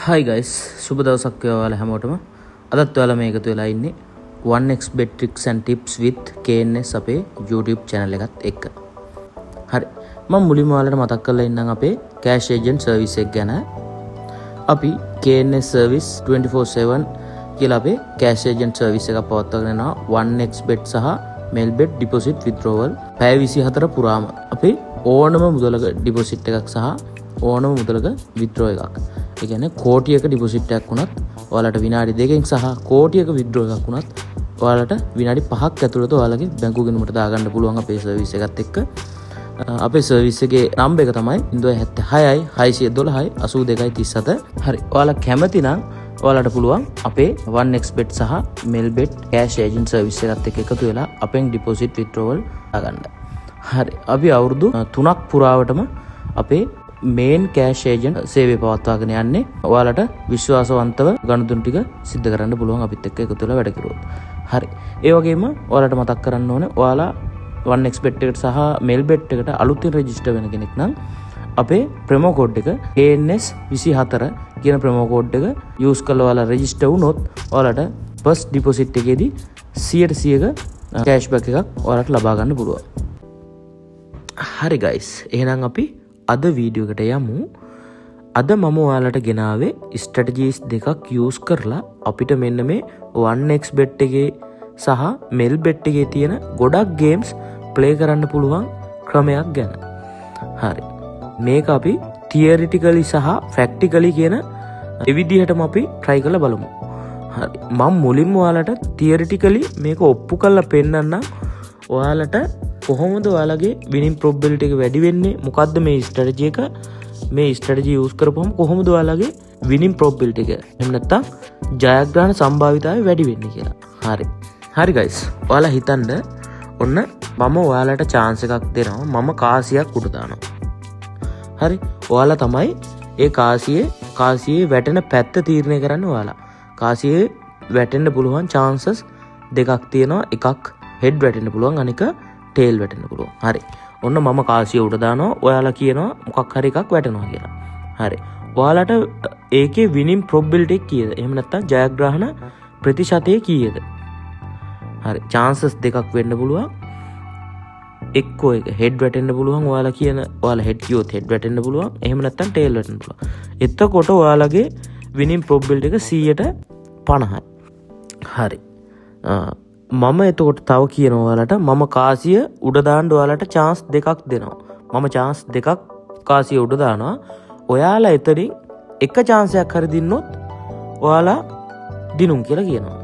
Hi guys, සුබ දවසක් වේවා ඔයාලා හැමෝටම. අදත් ඔයාලා මේ එකතු වෙලා ඉන්නේ 1xbet tricks and tips with KNS අපේ YouTube channel එකත් එක්ක. හරි. මම මුලින්ම ඔයාලට මතක් කරලා ඉන්නම් අපේ cash agent service එක ගැන. අපි KNS service 24/7 කියලා අපේ cash agent service එකක් පවත්වාගෙන යනවා 1xbet සහ melbet deposit withdrawal පැය 24 පුරාම අපේ ඕනම මුදලක deposit එකක් සහ ඕනම මුදලක withdraw එකක්. ඒ කියන්නේ කෝටියක ඩිපොසිට් එකක් වුණත් ඔයාලට විනාඩි 2කින් සහ කෝටියක විත්ඩ්‍රෝ එකක් වුණත් ඔයාලට විනාඩි 5ක් ඇතුළත ඔයාලගේ බැංකු ගිණුමට දාගන්න පුළුවන් අපේ සර්විස් එකත් එක්ක. අපේ සර්විස් එකේ නම්බර් එක තමයි 076 612 82 37. හරි. ඔයාලා කැමති නම් ඔයාලට පුළුවන් අපේ 1xbet සහ melbet cash agent සර්විස් එකත් එක්ක එකතු වෙලා අපෙන් ඩිපොසිට් විත්ඩ්‍රෝවල් දාගන්න. හරි. අපි අවුරුදු 3ක් පුරාවටම අපේ මේන් කෑෂ් ඒජන්ට් සේවය පවත්වාගෙන යන්නේ ඔයාලට විශ්වාසවන්තව ගනුදෙනු ටික සිද්ධ කරන්න පුළුවන් අපිත් එක්ක එකතු වෙලා වැඩ කරුවොත්. හරි. ඒ වගේම ඔයාලට මතක් කරන්න ඕනේ ඔයාලා 1xbet එකට සහ melbet එකට අලුතින් රෙජිස්ටර් වෙන කෙනෙක් නම් අපේ ප්‍රොමෝ කෝඩ් එක KNS24 කියන ප්‍රොමෝ කෝඩ් එක යූස් කරලා ඔයාලා රෙජිස්ටර් වුණොත් ඔයාලට ෆස්ට් ඩිපොසිට් එකේදී 100%ක කෑෂ්බැක් එකක් ඔයාලට ලබා ගන්න පුළුවන්. හරි guys. එහෙනම් අපි අද වීඩියෝ එකට යමු. අද මම ඔයාලට ගෙනාවේ ස්ට්‍රැටජිස් දෙකක් යූස් කරලා අපිට මෙන්න මේ 1xbet එකේ සහ melbet එකේ තියෙන ගොඩක් ගේම්ස් ප්ලේ කරන්න පුළුවන් ක්‍රමයක් ගැන. හරි. මේක අපි තියරිටිකලි සහ ප්‍රැක්ටිකලි කියන ඒ විදිහටම අපි try කරලා බලමු. හරි. මම මුලින්ම ඔයාලට තියරිටිකලි මේක ඔප්පු කරලා පෙන්නන්නම් ඔයාලට කොහොමද ඔයාලගේ winning probability එක වැඩි වෙන්නේ, මොකද්ද මේ ස්ට්‍රැටජි එක, මේ ස්ට්‍රැටජි යූස් කරපුවම කොහොමද ඔයාලගේ winning probability එක එහෙම නැත්නම් ජයග්‍රහණ සම්භාවිතාවය වැඩි වෙන්නේ කියලා. හරි. හරි guys. ඔයාලා හිතන්න ඔන්න මම ඔයාලට chance එකක් දෙනවා. මම කාසියක් උඩ දානවා. හරි. ඔයාලා තමයි ඒ කාසියේ වැටෙන පැත්ත තීරණය කරන්න ඔයාලා. කාසියේ වැටෙන්න පුළුවන් chances දෙකක් තියෙනවා. එකක් head වැටෙන්න පුළුවන්, අනික ටේල් වැටෙන්න පුළුවන්. හරි. ඔන්න මම කාසිය උඩ දානවා. ඔයාලා කියනවා මොකක් හරි එකක් වැටෙනවා කියලා. හරි. ඔයාලට ඒකේ winning probability කීයද? එහෙම නැත්නම් ජයග්‍රහණ ප්‍රතිශතය කීයද? හරි. chances දෙකක් වෙන්න පුළුවන්. එක්කෝ එක head වැටෙන්න පුළුවන්. ඔයාලා head කියොත් head වැටෙන්න පුළුවන්. එහෙම නැත්නම් tail වැටෙන්න පුළුවන්. එතකොට ඔයාලගේ winning probability එක 50%යි. හරි. මම එතකොට තව කියනවා ඔයාලට මම කාසිය උඩ දාන්න ඔයාලට chance දෙකක් දෙනවා. මම chance දෙකක් කාසිය උඩ දානවා. ඔයාලා එතනින් එක chance එකක් හරි දින්නොත් ඔයාලා දිනුම් කියලා කියනවා.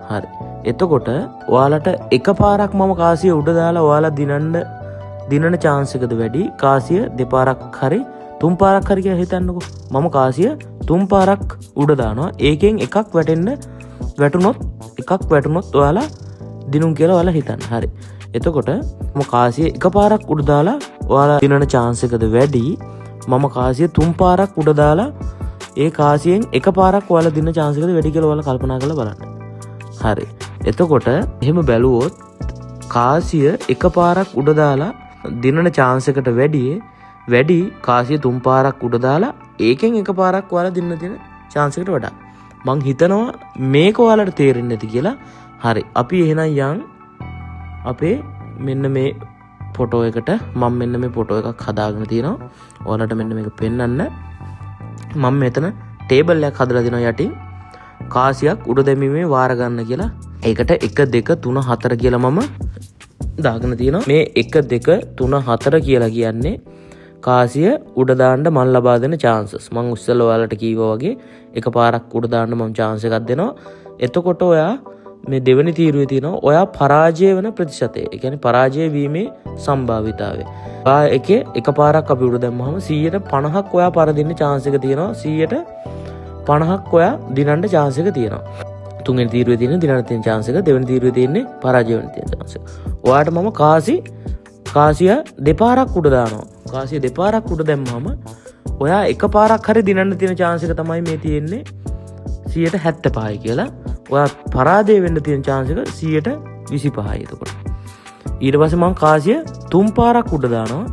හරි. එතකොට ඔයාලට එකපාරක් මම කාසිය උඩ දාලා ඔයාලා දිනන chance එකද වැඩි කාසිය දෙපාරක් හරි තුන් පාරක් හරි කියලා හිතන්නකෝ. මම කාසිය තුන් පාරක් උඩ දානවා. ඒකෙන් එකක් වැටුනොත් ඔයාලා දිනුම් කියලා ඔයාලා හිතන්න. හරි. එතකොට මම කාසිය එකපාරක් උඩ දාලා ඔයාලා දිනන chance එකද වැඩි මම කාසිය තුන් පාරක් උඩ දාලා ඒ කාසියෙන් එකපාරක් ඔයාලා දිනන chance එකද වැඩි කියලා ඔයාලා කල්පනා කරලා බලන්න. හරි. එතකොට එහෙම බැලුවොත් කාසිය එකපාරක් උඩ දාලා දිනන chance එකට වැඩි කාසිය තුන් පාරක් උඩ දාලා ඒකෙන් එකපාරක් ඔයාලා දිනන තියෙන chance එකට වඩා. මං හිතනවා මේක ඔයාලට තේරෙන්නේ නැති කියලා. හරි. අපි එහෙනම් යන් අපේ මෙන්න මේ ෆොටෝ එකට මම මෙන්න මේ ෆොටෝ එකක් හදාගෙන තියෙනවා. ඔයාලට මෙන්න මේක පෙන්වන්න. මම මෙතන ටේබල් එකක් හදලා දෙනවා යටින් කාසියක් උඩ දැමීමේ වාර ගන්න කියලා. ඒකට 1 2 3 4 කියලා මම දාගෙන තියෙනවා. මේ 1 2 3 4 කියලා කියන්නේ කාසිය උඩ දාන්න මම ලබා දෙන chances. මම උස්සලා ඔයාලට කීවා වගේ එකපාරක් උඩ දාන්න මම chance එකක් දෙනවා. එතකොට ඔයා මේ දෙවෙනි තීරුවේ තියෙනවා ඔයා පරාජය වෙන ප්‍රතිශතය. ඒ කියන්නේ පරාජය වීමේ සම්භාවිතාවය. ඔයා එකපාරක් අපි උඩ දැම්මම 150ක් ඔයා පරදින්න chance එක තියෙනවා. 150ක් ඔයා දිනන්න chance එක තියෙනවා. තුන්වෙනි තීරුවේ තියෙන දිනන්න තියෙන chance එක, දෙවෙනි තීරුවේ තියෙන්නේ පරාජය වෙන තියෙන chance එක. ඔයාට මම කාසිය දෙපාරක් උඩ දානවා. කාසිය දෙපාරක් උඩ දැම්මම ඔයා එකපාරක් හරි දිනන්න තියෙන chance එක තමයි මේ තියෙන්නේ 75යි කියලා. ඔයා පරාජය වෙන්න තියෙන chance එක 25යි. එතකොට ඊට පස්සේ මම කාසිය තුන් පාරක් උඩ දානවා.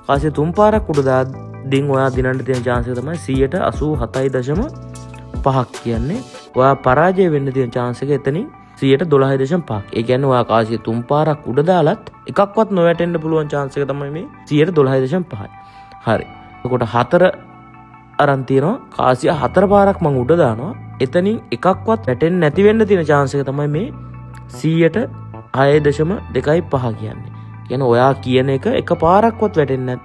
කාසිය තුන් පාරක් උඩ දාද්දී ඔයා දිනන්න තියෙන chance එක තමයි 87.5 5ක් කියන්නේ ඔයා පරාජය වෙන්න තියෙන chance එක එතනින් 12.5. ඒ කියන්නේ ඔයා කාසිය 3 පාරක් උඩ දාලත් එකක්වත් නොවැටෙන්න පුළුවන් chance එක තමයි මේ 12.5. හරි. එතකොට 4 අරන් තියෙනවා කාසිය 4 පාරක් මම උඩ දානවා. එතනින් එකක්වත් වැටෙන්නේ නැති වෙන්න තියෙන chance එක තමයි මේ 6.25 කියන්නේ. කියන්නේ ඔයා කියන එක එක පාරක්වත් වැටෙන්නේ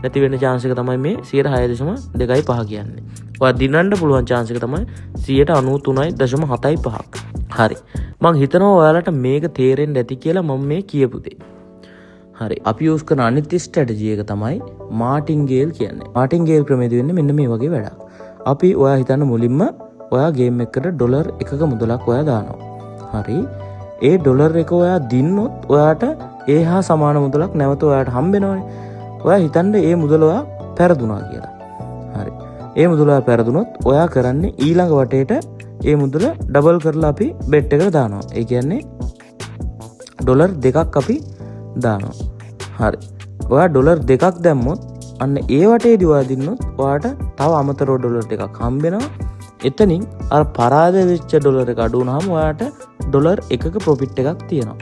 නැති වෙන chance එක තමයි මේ 6.25 කියන්නේ. ඔයා දිනන්න පුළුවන් chance එක තමයි 93.75. හරි. මං හිතනවා ඔයාලට මේක තේරෙන්න ඇති කියලා මම මේ කියපු දේ. හරි. අපි යූස් කරන අනිත් ස්ට්‍රැටජි එක තමයි මාටින්ගේල් කියන්නේ. මාටින්ගේල් ක්‍රමයේදී වෙන්නේ මෙන්න මේ වගේ වැඩක්. අපි ඔයා හිතන්න මුලින්ම ඔයා ගේම් එකකට ඩොලර් එකක මුදලක් ඔයා දානවා. හරි. ඒ ඩොලර් එක ඔයා දින්නොත් ඔයාට ඒ හා සමාන මුදලක් නැවත ඔයාට හම්බ වෙනවනේ. ඔයා හිතන්න ඒ මුදල ඔයා පෙරදුනා කියලා. හරි. ඒ මුදල ඔයා පෙරදුනොත් ඔයා කරන්නේ ඊළඟ වටේට ඒ මුදල ඩබල් කරලා අපි බෙට් එකට දානවා. ඒ කියන්නේ ඩොලර් 2ක් අපි දානවා. හරි. ඔයා ඩොලර් 2ක් දැම්මොත් අන්න ඒ වටේදී ඔයා දින්නොත් ඔයාට තව අමතරව ඩොලර් 2ක් හම්බ වෙනවා. එතනින් අර පරාද වෙච්ච ඩොලර් එක අඩු වුණාම ඔයාට ඩොලර් 1ක ප්‍රොෆිට් එකක් තියෙනවා.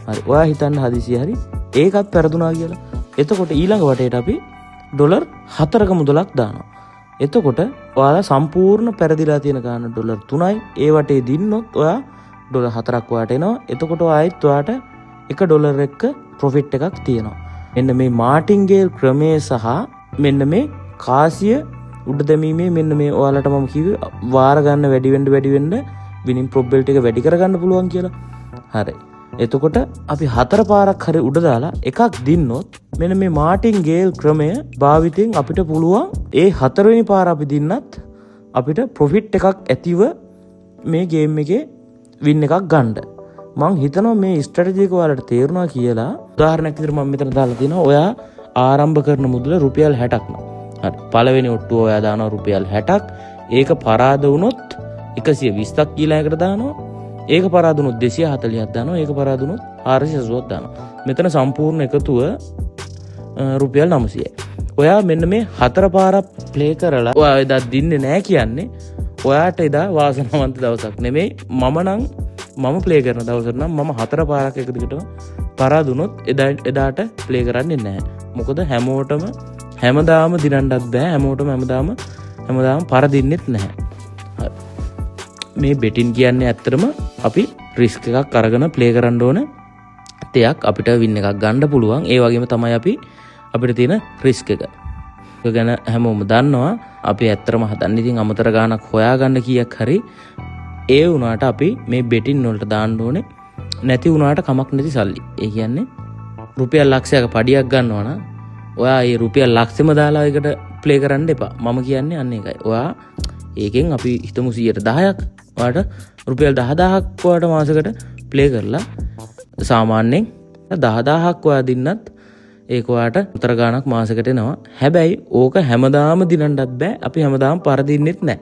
හරි. ඔයා හිතන්න හදිසිය හරි ඒකත් පෙරදුනා කියලා. එතකොට ඊළඟ වටේට අපි ඩොලර් 4ක මුදලක් දානවා. එතකොට ඔයාලා සම්පූර්ණ පෙරදිලා තියෙන ගාන ඩොලර් 3යි. ඒ වටේ දින්නොත් ඔයා ඩොලර් 4ක් ඔයාට එනවා. එතකොට ආයෙත් ඔයාට 1 ඩොලර් එක ප්‍රොෆිට් එකක් තියෙනවා. මෙන්න මේ මාටින්ගේල් ක්‍රමය සහ මෙන්න මේ කාසිය උඩ දැමීමේ මෙන්න මේ ඔයාලට මම කිව්වේ වාර ගන්න වැඩි වෙන්න විනින් ප්‍රොබබිලිටි එක වැඩි කරගන්න පුළුවන් කියලා. හරි. එතකොට අපි 4 පාරක් හරි උඩ දාලා එකක් දින්නොත් මෙන්න මේ මාටින්ගේල් ක්‍රමය භාවිතයෙන් අපිට පුළුවන් ඒ 4 වෙනි පාර අපි දින්නත් අපිට ප්‍රොෆිට් එකක් ඇතිව මේ ගේම් එකේ වින් එකක් ගන්න. මං හිතනවා මේ ස්ට්‍රැටජි එක ඔයාලට තේරුණා කියලා. උදාහරණයක් විදිහට මම මෙතන දාලා තිනවා ඔයා ආරම්භ කරන මුදල රුපියල් 60ක් න ะ. හරි. පළවෙනි ඔට්ටුව ඔයා දානවා රුපියල් 60ක්. ඒක පරාද වුණොත් 120ක් කියලා එකට දානවා. ඒක පරාද වුණොත් 240ක් දානවා. ඒක පරාද වුණොත් 480ක් දානවා. මෙතන සම්පූර්ණ එකතුව රුපියල් 900යි. ඔයා මෙන්න මේ 4 පාරක් ප්ලේ කරලා ඔයා එදා දින්නේ නැහැ කියන්නේ ඔයාට එදා වාසනාවන්ත දවසක් නෙමෙයි. මම ප්ලේ කරන දවසට නම් මම 4 පාරක් එක දිගටම පරාද වුණොත් එදාට ප්ලේ කරන්නේ නැහැ. මොකද හැමදාම දිනන්නත් බෑ. හැමදාම පරදින්නෙත් නැහැ. මේ බෙටින් කියන්නේ ඇත්තටම අපි රිස්ක් එකක් අරගෙන ප්ලේ කරන්න ඕන දෙයක්. අපිට වින් එකක් ගන්න පුළුවන්. ඒ වගේම තමයි අපිට තියෙන රිස්ක් එක. ඒක ගැන හැමෝම දන්නවා. අපි ඇත්තටම හදන්නේ ඉතින් අමතර ගාණක් හොයාගන්න කීයක් හරි ඒ වුණාට අපි මේ බෙටින් වලට දාන්න ඕනේ නැති වුණාට කමක් නැති සල්ලි. ඒ කියන්නේ රුපියල් ලක්ෂයක පඩියක් ගන්නවා නම් ඔයා ඒ රුපියල් ලක්ෂෙම දාලා ඒකට ප්ලේ කරන්න එපා. මම කියන්නේ අන්න ඒකයි. ඔයා ඒකෙන් අපි හිතමු 10%ක් ඔයාට රුපියල් 10000ක් ඔයාට මාසෙකට ප්ලේ කරලා සාමාන්‍යයෙන් 10000ක් ඔයා දින්නත් ඒක ඔයාට උතර ගාණක් මාසෙකට එනවා. හැබැයි ඕක හැමදාම දිනන්නත් බෑ. අපි හැමදාම පරදින්නෙත් නැහැ.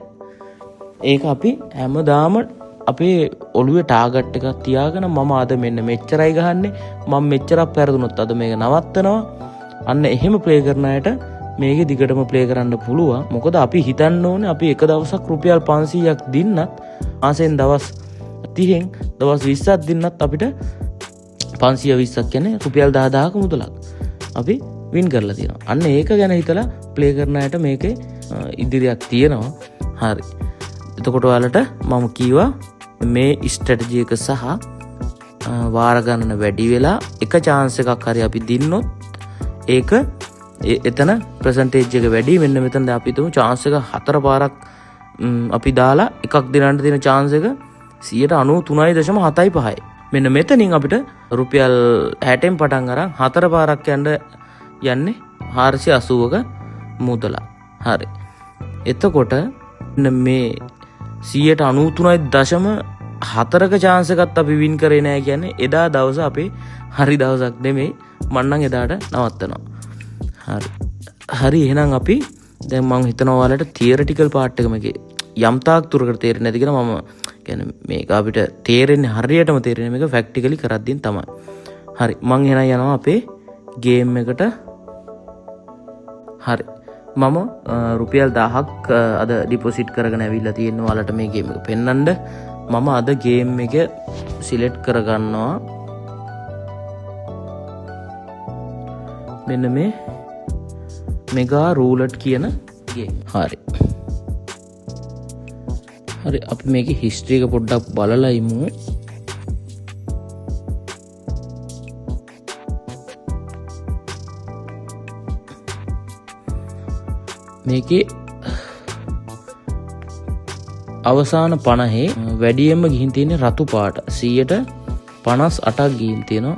ඒක අපි හැමදාම අපේ ඔළුවේ ටාගට් එකක් තියාගෙන මම අද මෙන්න මෙච්චරයි ගහන්නේ. මම මෙච්චරක් පෙරදුනොත් අද මේක නවත්තනවා. අන්න එහෙම ප්ලේ කරන අයට මේකේ දිගටම ප්ලේ කරන්න පුළුවන්. මොකද අපි හිතන්න ඕනේ අපි එක දවසක් රුපියල් 500ක් දින්නත් මාසෙන් දවස් 30න් දවස් 20ක් දින්නත් අපිට 520ක් කියන්නේ රුපියල් 10000ක මුදලක් අපි වින් කරලා තියෙනවා. අන්න ඒක ගැන හිතලා ප්ලේ කරන අයට මේකේ ඉදිරියක් තියෙනවා. හරි. එතකොට ඔයාලට මම කීවා මේ ස්ට්‍රැටජි එක සහ වාර ගණන වැඩි වෙලා එක chance එකක් හරි අපි දින්නොත් ඒක එතන percentage එක වැඩි. මෙන්න මෙතන අපි තුමු chance එක 4 පාරක් අපි දාලා එකක් දිනන්න තියෙන chance එක 93.75යි. මෙන්න මෙතනින් අපිට රුපියල් 60න් පටන් අරන් 4 පාරක් යන්නේ 480ක මුදල. හරි. එතකොට මේ 93.4ක chance එකත් අපි වින් කරේ නැහැ කියන්නේ එදා දවස අපේ හරි දවසක් නෙමෙයි. මම නම් එදාට නවත්තනවා. හරි. එහෙනම් අපි දැන් මම හිතනවා ඔයාලට තියරිටිකල් පාර්ට් එක මේකේ යම් තාක් දුරකට තේරෙන්නේ නැති කියලා මම කියන්නේ මේක අපිට තේරෙන්නේ හරියටම තේරෙන්නේ මේක ප්‍රැක්ටිකලි කරද්දීන් තමයි. හරි. මම එහෙනම් යනවා අපේ ගේම් එකට. හරි. මම රුපියල් 1000ක් අද ඩිපොසිට් කරගෙන ඇවිල්ලා තියෙනවා. ඔයාලට මේ ගේම් එක පෙන්වන්න. මම අද ගේම් එක සිලෙක්ට් කරගන්නවා. මෙන්න මේ මෙගා රූලට් කියන ගේම්. හරි. අපි මේකේ හිස්ටරි එක පොඩ්ඩක් බලලා ඉමු. මේකේ අවසාන 50 වැඩියෙන්ම ගිහින් තියෙන්නේ රතු පාට 158ක් ගිහින් තියෙනවා.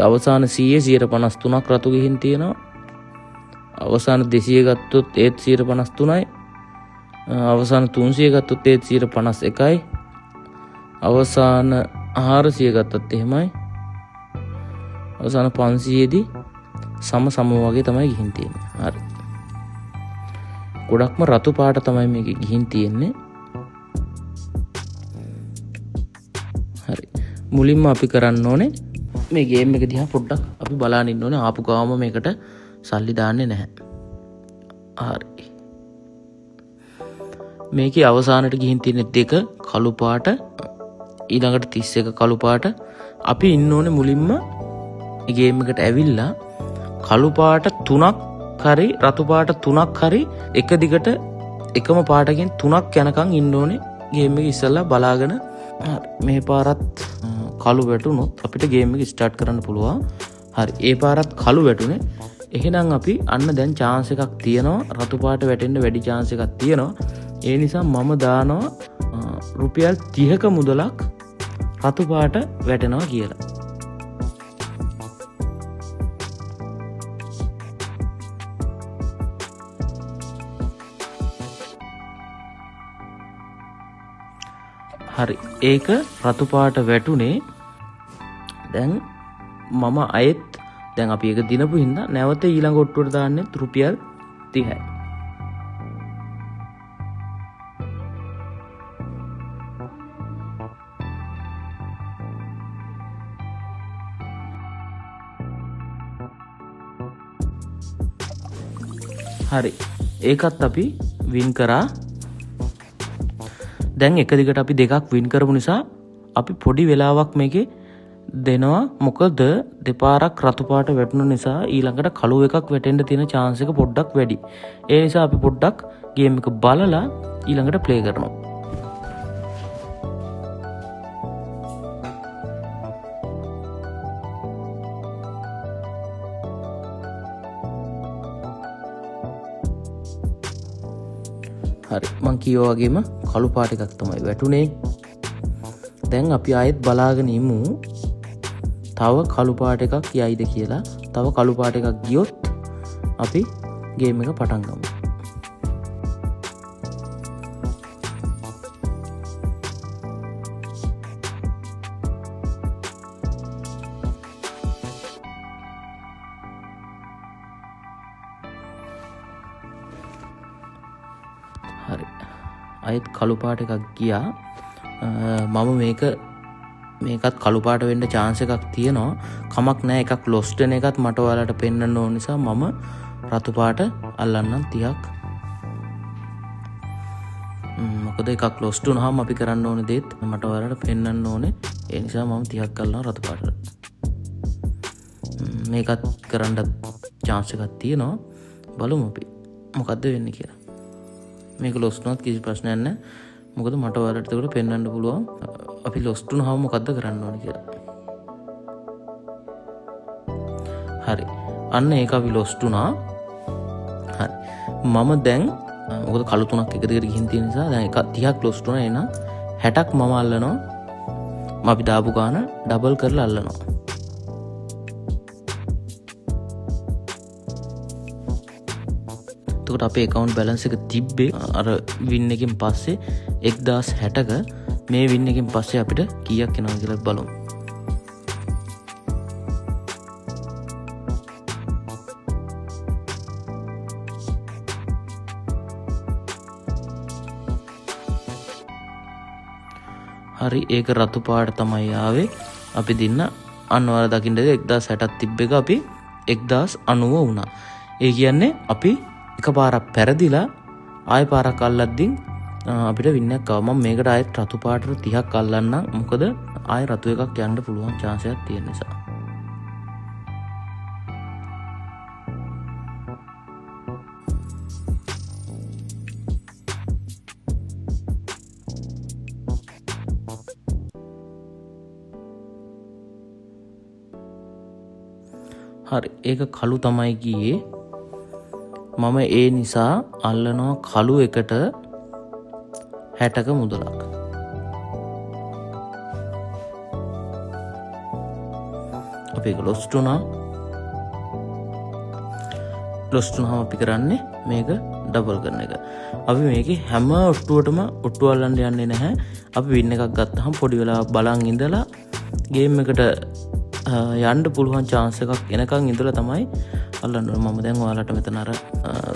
අවසාන 153ක් රතු ගිහින් තියෙනවා. අවසාන 200 ගත්තොත් ඒත් 153යි. අවසාන 300 ගත්තොත් ඒත් 151යි. අවසාන 400 ගත්තත් එහෙමයි. අවසාන 500 දී සම වගේ තමයි ගිහින් තියෙන්නේ. හරි. ගොඩක්ම රතු පාට තමයි මේක ගිහින් තියෙන්නේ. හරි. මුලින්ම අපි කරන්න ඕනේ මේ ගේම් එක දිහා පොඩ්ඩක් අපි බලන්න ඉන්න ඕනේ. ආපු ගාම මේකට සල්ලි දාන්නේ නැහැ. හරි. මේකේ අවසානට ගිහින් තියෙන දෙක කළු පාට, ඊළඟට 31 කළු පාට. අපි ඉන්න ඕනේ මුලින්ම මේ ගේම් එකට ඇවිල්ලා කළු පාට 3ක් හරි රතු පාට 3ක් හරි එක දිගට එකම පාටකින් 3ක් යනකම් ඉන්න ඕනේ ගේම් එක ඉස්සෙල්ලා බලාගෙන. මේ පාරත් කළු වැටුනොත් අපිට ගේම් එක ස්ටාර්ට් කරන්න පුළුවන්. හරි. ඒ පාරත් කළු වැටුනේ. එහෙනම් අපි අන්න දැන් chance එකක් තියෙනවා. රතු පාට වැටෙන්න වැඩි chance එකක් තියෙනවා. ඒ නිසා මම දානවා රුපියල් 30ක මුදලක් රතු පාට වැටෙනවා කියලා. හරි. ඒක රතු පාට වැටුනේ. දැන් මම අයෙත් දැන් අපි ඒක දිනපු හින්දා නැවත ඊළඟ ඔට්ටුවට දාන්නේ රුපියල් 30යි. හරි. ඒකත් අපි වින් කරා. දැන් එක දිගට අපි දෙකක් වින් කරපු නිසා අපි පොඩි වෙලාවක් මේකේ දෙනවා. මොකද දෙපාරක් රතු පාට වැටුණු නිසා ඊළඟට කළු එකක් වැටෙන්න තියෙන chance එක පොඩ්ඩක් වැඩි. ඒ නිසා අපි පොඩ්ඩක් ගේම් එක බලලා ඊළඟට ප්ලේ කරනවා. හරි. මං කියෝ වගේම කළු පාට එකක් තමයි වැටුනේ. දැන් අපි ආයෙත් බලාගෙන ඉමු තව කළු පාට එකක් යයිද කියලා. තව කළු පාට එකක් ගියොත් අපි ගේම් එක පටන් ගමු. හරි. ආයෙත් කළු පාට එකක් ගියා. මම මේකත් කළු පාට වෙන්න chance එකක් තියෙනවා. කමක් නැහැ. එකක් lost වෙන එකත් මට ඔයාලට පෙන්වන්න ඕන නිසා මම රතු පාට අල්ලන්නම් 30ක්. මොකද එකක් lost වුණාම අපි කරන්න ඕනේ දේත් මට ඔයාලට පෙන්වන්න ඕනේ. ඒ නිසා මම 30ක් අල්ලනවා රතු පාටට. මේකත් කරන්න chance එකක් තියෙනවා. බලමු අපි මොකද්ද වෙන්නේ කියලා. මේක lost වුණත් කිසි ප්‍රශ්නයක් නැහැ. මොකද මට ඔයාලට ඒකට පෙන්වන්න පුළුවන් අපි lost වුණාම මොකද්ද කරන්න ඕනේ කියලා. හරි. අන්න ඒක අපි lost වුණා. හරි. මම දැන් මොකද කළු තුනක් එක දිගට ගිහින් තියෙන නිසා දැන් එක 30ක් lost වුණා. එහෙනම් 60ක් මම අල්ලනවා. අපි දාපු ගාන ඩබල් කරලා අල්ලනවා. එතකොට අපේ account balance එක තිබ්බේ අර win එකෙන් පස්සේ 1060ක. මේ win එකෙන් පස්සේ අපිට කීයක් එනවා කියලා බලමු. හරි. ඒක රතු පාට තමයි ආවේ. අපි දින්න අන්නවර දකින්නද 1060ක් තිබ්බ එක අපි 1090 වුණා. ඒ කියන්නේ අපි එකපාරක් පෙරදිලා ආයෙ පාරක් අල්ලද්දී අපිට වින්නක් ආව. මම මේකට ආයෙත් රතු පාටට 30ක් අල්ලන්නම්. මොකද ආයෙ රතු එකක් යන්න පුළුවන් chance එකක් තියෙන නිසා. හරි ඒක කළු තමයි ගියේ. මම ඒ නිසා අල්ලනවා කළු එකට 60ක මුදලක්. අපි ඒක ලොස්ට් වුණාම අපි කරන්නේ මේක ඩබල් කරන එක. අපි මේකේ හැම ඔට්ටුවටම ඔට්ටු අල්ලන්න යන්නේ නැහැ. අපි වින් එකක් ගත්තාම පොඩි වෙලාවක් බලන් ඉඳලා ගේම් එකට යන්න පුළුවන් chance එකක් එනකන් ඉඳලා තමයි අල්ලන්න ඕනේ. මම දැන් ඔයාලට මෙතන අර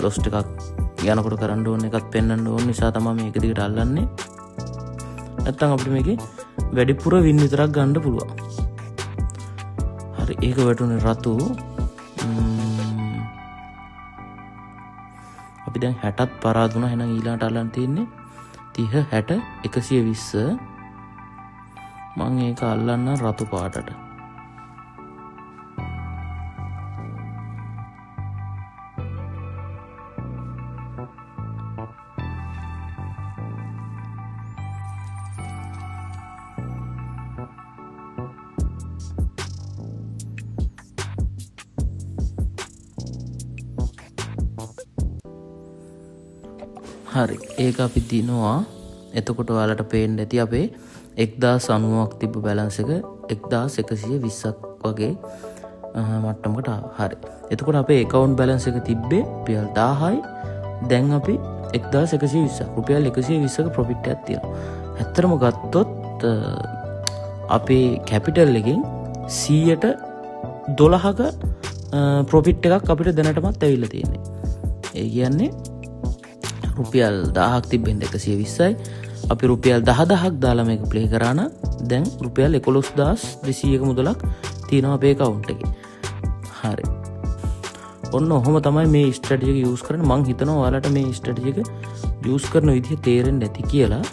ලොස්ට් එකක් යනකොට කරන්න ඕන එකක් පෙන්වන්න ඕන නිසා තමයි මේක දිගට අල්ලන්නේ. නැත්තම් අපිට මේකේ වැඩිපුර වින් විතරක් ගන්න පුළුවන්. හරි ඒක වැටුනේ රතු. අපි දැන් 60ත් පරාද වුණා. එහෙනම් ඊළඟට අල්ලන්න තියෙන්නේ 30 60 120. මම ඒක අල්ලන්න රතු පාටට. හරි ඒක අපි දිනවා. එතකොට ඔයාලට පේන්න ඇති අපේ 1090ක් තිබ්බ බැලන්ස් එක 1120ක් වගේ මට්ටමකට ආවා. හරි. එතකොට අපේ account balance එක තිබ්බේ රුපියල් 1000යි. දැන් අපි 1120ක් රුපියල් 120ක profit එකක් තියෙනවා. ඇත්තටම ගත්තොත් අපේ capital එකෙන් 100ට 12ක profit එකක් අපිට දැනටමත් ඇවිල්ලා තියෙන්නේ. ඒ කියන්නේ රුපියල් 1000ක් තිබෙන්න 120යි. අපි රුපියල් 10000ක් දාලා මේක ප්ලේ කරා නම් දැන් රුපියල් 11200ක මුදලක් තියෙනවා අපේ account එකේ. හරි. ඔන්න ඔහොම තමයි මේ ස්ට්‍රැටජි එක යූස් කරන්නේ. මං හිතනවා ඔයාලට මේ ස්ට්‍රැටජි එක යූස් කරන විදිහ තේරෙන්න ඇති කියලා.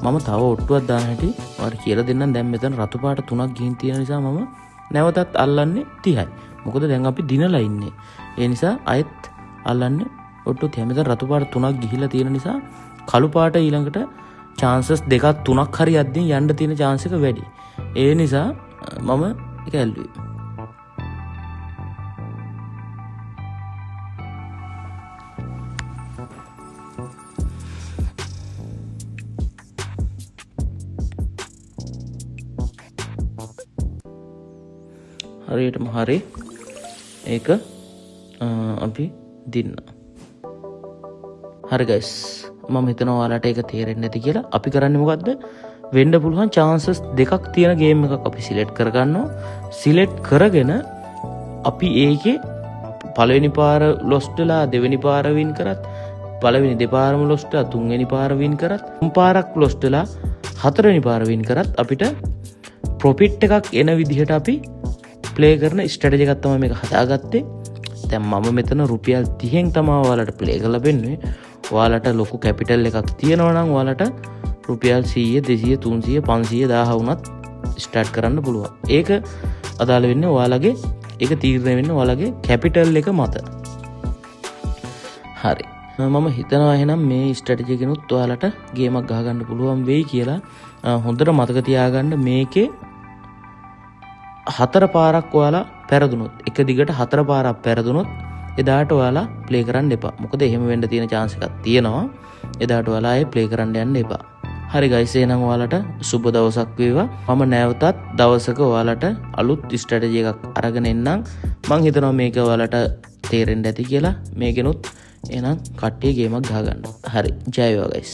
මම තව ඔට්ටුවක් දාන හැටි ඔයාලට කියලා දෙන්නම්. දැන් මෙතන රතු පාට 3ක් ගිහින් තියෙන නිසා මම නැවතත් අල්ලන්නේ 30යි. මොකද දැන් අපි දිනලා ඉන්නේ. ඒ නිසා ආයෙත් අල්ලන්නේ ඔට්ටු 30. මෙතන රතු පාට 3ක් ගිහිලා තියෙන නිසා කළු පාට ඊළඟට chances 2ක් 3ක් හරි යද්දී යන්න තියෙන chance එක වැඩි. ඒ නිසා මම ඒක ඇල්ලුවේ. හරියටම හරි ඒක අපි දින්න. හරි guys මම හිතනවා ඔයාලට ඒක තේරෙන්නේ නැති කියලා. අපි කරන්නේ මොකද්ද? වෙන්න පුළුවන් chances දෙකක් තියෙන ගේම් එකක් අපි සිලෙක්ට් කරගන්නවා. සිලෙක්ට් කරගෙන අපි ඒකේ පළවෙනි පාර ලොස්ට් වෙලා දෙවෙනි පාර වින් කරත් පළවෙනි දෙපාරම ලොස්ට් වෙලා තුන්වෙනි පාර වින් කරත් තුන් පාරක් ලොස්ට් වෙලා හතරවෙනි පාර වින් කරත් අපිට ප්‍රොෆිට් එකක් එන විදිහට අපි ප්ලේ කරන ස්ට්‍රැටජි එකක් තමයි මේක හදාගත්තේ. දැන් මම මෙතන රුපියල් 30න් තමයි ඔයාලට ප්ලේ කරලා බෙන්නේ. ඔයාලට ලොකු කැපිටල් එකක් තියෙනවා නම් ඔයාලට රුපියල් 100 200 300 500 1000 වුණත් ස්ටාර්ට් කරන්න පුළුවන්. ඒක අදාළ වෙන්නේ ඔයාලගේ ඒක තීරණය වෙන්නේ ඔයාලගේ කැපිටල් එක මත. හරි. මම හිතනවා එහෙනම් මේ ස්ට්‍රැටජි එකනොත් ඔයාලට ගේමක් ගහගන්න පුළුවන් වෙයි කියලා. හොඳට මතක තියාගන්න මේකේ 4 පාරක් ඔයාලා පෙරදුනොත් එක දිගට 4 පාරක් පෙරදුනොත් එදාට ඔයාලා ප්ලේ කරන්න එපා. මොකද එහෙම වෙන්න තියෙන chance එකක් තියෙනවා. එදාට ඔයාලා ආයේ ප්ලේ කරන්න යන්න එපා. හරි guys එහෙනම් ඔයාලට සුබ දවසක් වේවා. මම නැවතත් දවසක ඔයාලට අලුත් ස්ට්‍රැටජි එකක් අරගෙන එන්නම්. මං හිතනවා මේක ඔයාලට තේරෙන්න ඇති කියලා. මේකෙනුත් එහෙනම් කට්ටිය ගේමක් ගහගන්න. හරි. ජය වේවා guys.